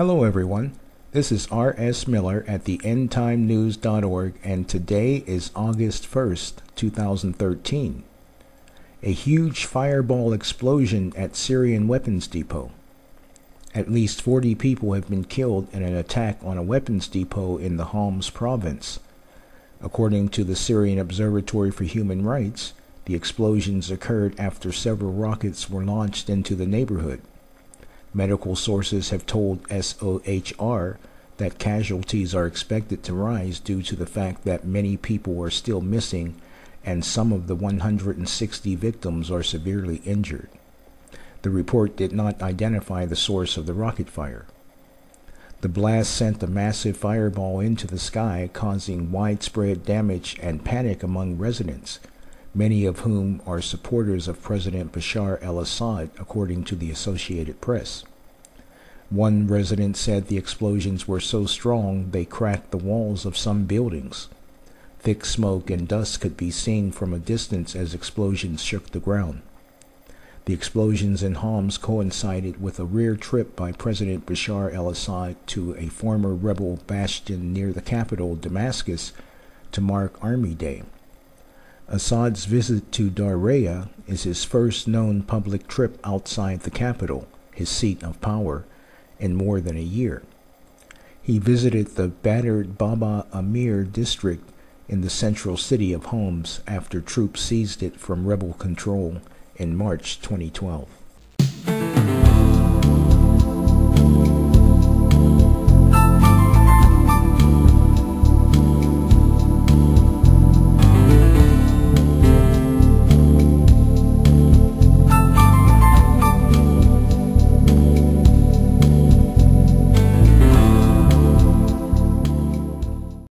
Hello everyone, this is R.S. Miller at the endtimenews.org and today is August 1st, 2013. A huge fireball explosion at Syrian weapons depot. At least 40 people have been killed in an attack on a weapons depot in the Homs province. According to the Syrian Observatory for Human Rights, the explosions occurred after several rockets were launched into the neighborhood. Medical sources have told SOHR that casualties are expected to rise due to the fact that many people are still missing and some of the 160 victims are severely injured. The report did not identify the source of the rocket fire. The blast sent a massive fireball into the sky, causing widespread damage and panic among residents, many of whom are supporters of President Bashar al-Assad, according to the Associated Press. One resident said the explosions were so strong they cracked the walls of some buildings. Thick smoke and dust could be seen from a distance as explosions shook the ground. The explosions in Homs coincided with a rare trip by President Bashar al-Assad to a former rebel bastion near the capital, Damascus, to mark Army Day. Assad's visit to Daraya is his first known public trip outside the capital, his seat of power, in more than a year. He visited the battered Baba Amir district in the central city of Homs after troops seized it from rebel control in March 2012.